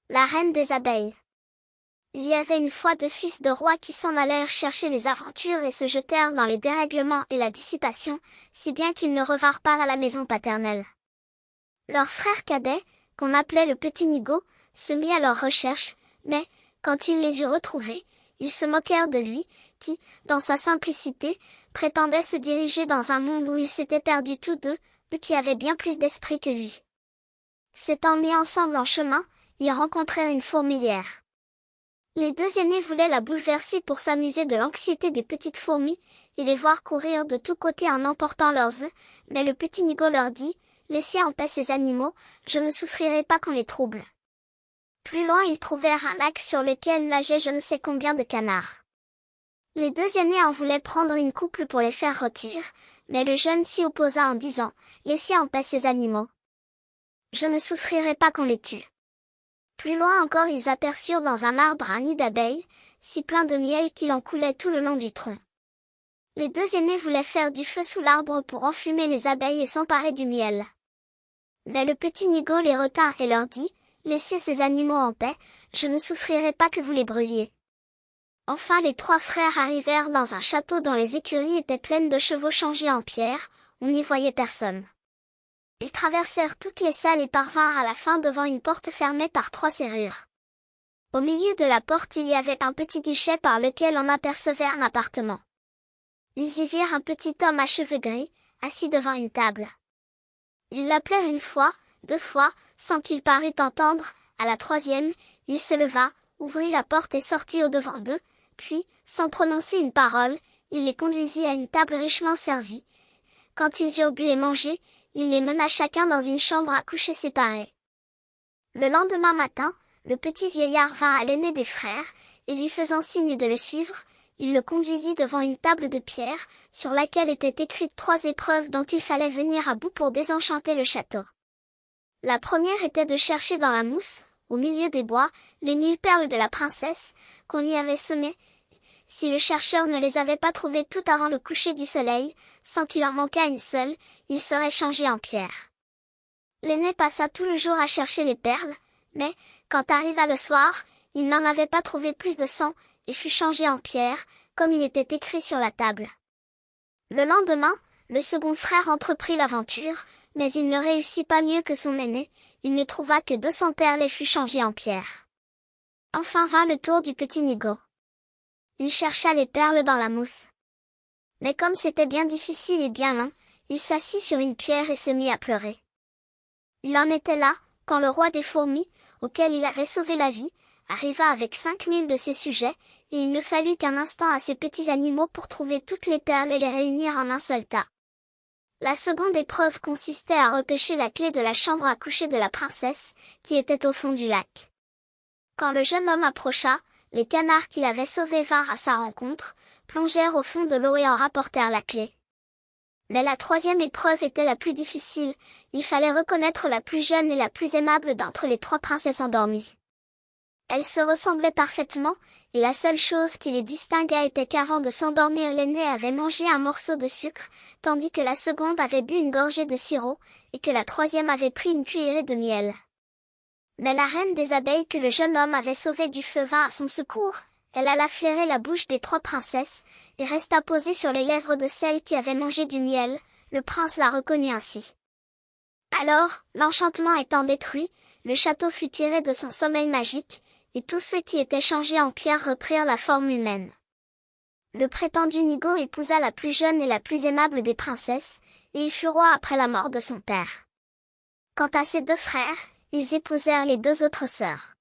La reine des abeilles. Il y avait une fois deux fils de rois qui s'en allèrent chercher les aventures et se jetèrent dans les dérèglements et la dissipation, si bien qu'ils ne revinrent pas à la maison paternelle. Leur frère cadet, qu'on appelait le petit Nigaud, se mit à leur recherche, mais, quand il les eut retrouvés, ils se moquèrent de lui, qui, dans sa simplicité, prétendait se diriger dans un monde où ils s'étaient perdus tous deux, eux qui avaient bien plus d'esprit que lui. S'étant mis ensemble en chemin, ils rencontrèrent une fourmilière. Les deux aînés voulaient la bouleverser pour s'amuser de l'anxiété des petites fourmis, et les voir courir de tous côtés en emportant leurs œufs, mais le petit Nigaud leur dit, « Laissez en paix ces animaux, je ne souffrirai pas qu'on les trouble. » Plus loin ils trouvèrent un lac sur lequel nageaient je ne sais combien de canards. Les deux aînés en voulaient prendre une couple pour les faire rôtir, mais le jeune s'y opposa en disant, « Laissez en paix ces animaux. Je ne souffrirai pas qu'on les tue. » Plus loin encore ils aperçurent dans un arbre un nid d'abeilles, si plein de miel qu'il en coulait tout le long du tronc. Les deux aînés voulaient faire du feu sous l'arbre pour enfumer les abeilles et s'emparer du miel. Mais le petit Nigaud les retint et leur dit, « Laissez ces animaux en paix, je ne souffrirai pas que vous les brûliez. » Enfin les trois frères arrivèrent dans un château dont les écuries étaient pleines de chevaux changés en pierre, on n'y voyait personne. Ils traversèrent toutes les salles et parvinrent à la fin devant une porte fermée par trois serrures. Au milieu de la porte il y avait un petit guichet par lequel on apercevait un appartement. Ils y virent un petit homme à cheveux gris, assis devant une table. Ils l'appelèrent une fois, deux fois, sans qu'il parût entendre, à la troisième, il se leva, ouvrit la porte et sortit au-devant d'eux, puis, sans prononcer une parole, il les conduisit à une table richement servie. Quand ils eurent bu et mangé, il les mena chacun dans une chambre à coucher séparée. Le lendemain matin, le petit vieillard vint à l'aîné des frères, et lui faisant signe de le suivre, il le conduisit devant une table de pierre, sur laquelle étaient écrites trois épreuves dont il fallait venir à bout pour désenchanter le château. La première était de chercher dans la mousse, au milieu des bois, les 1000 perles de la princesse, qu'on y avait semées. Si le chercheur ne les avait pas trouvées tout avant le coucher du soleil, sans qu'il en manquât une seule, il serait changé en pierre. L'aîné passa tout le jour à chercher les perles, mais, quand arriva le soir, il n'en avait pas trouvé plus de 100, et fut changé en pierre, comme il était écrit sur la table. Le lendemain, le second frère entreprit l'aventure, mais il ne réussit pas mieux que son aîné, il ne trouva que 200 perles et fut changé en pierre. Enfin vint le tour du petit Nigaud. Il chercha les perles dans la mousse. Mais comme c'était bien difficile et bien long, il s'assit sur une pierre et se mit à pleurer. Il en était là, quand le roi des fourmis, auquel il avait sauvé la vie, arriva avec 5000 de ses sujets, et il ne fallut qu'un instant à ces petits animaux pour trouver toutes les perles et les réunir en un seul tas. La seconde épreuve consistait à repêcher la clé de la chambre à coucher de la princesse, qui était au fond du lac. Quand le jeune homme approcha, les canards qu'il avait sauvés vinrent à sa rencontre, plongèrent au fond de l'eau et en rapportèrent la clé. Mais la troisième épreuve était la plus difficile, il fallait reconnaître la plus jeune et la plus aimable d'entre les trois princesses endormies. Elles se ressemblaient parfaitement, et la seule chose qui les distinguait était qu'avant de s'endormir l'aînée avait mangé un morceau de sucre, tandis que la seconde avait bu une gorgée de sirop, et que la troisième avait pris une cuillerée de miel. Mais la reine des abeilles que le jeune homme avait sauvée du feu vint à son secours, elle alla flairer la bouche des trois princesses, et resta posée sur les lèvres de celle qui avait mangé du miel, le prince la reconnut ainsi. Alors, l'enchantement étant détruit, le château fut tiré de son sommeil magique, et tous ceux qui étaient changés en pierre reprirent la forme humaine. Le prétendu Nigaud épousa la plus jeune et la plus aimable des princesses, et il fut roi après la mort de son père. Quant à ses deux frères, ils épousèrent les deux autres sœurs.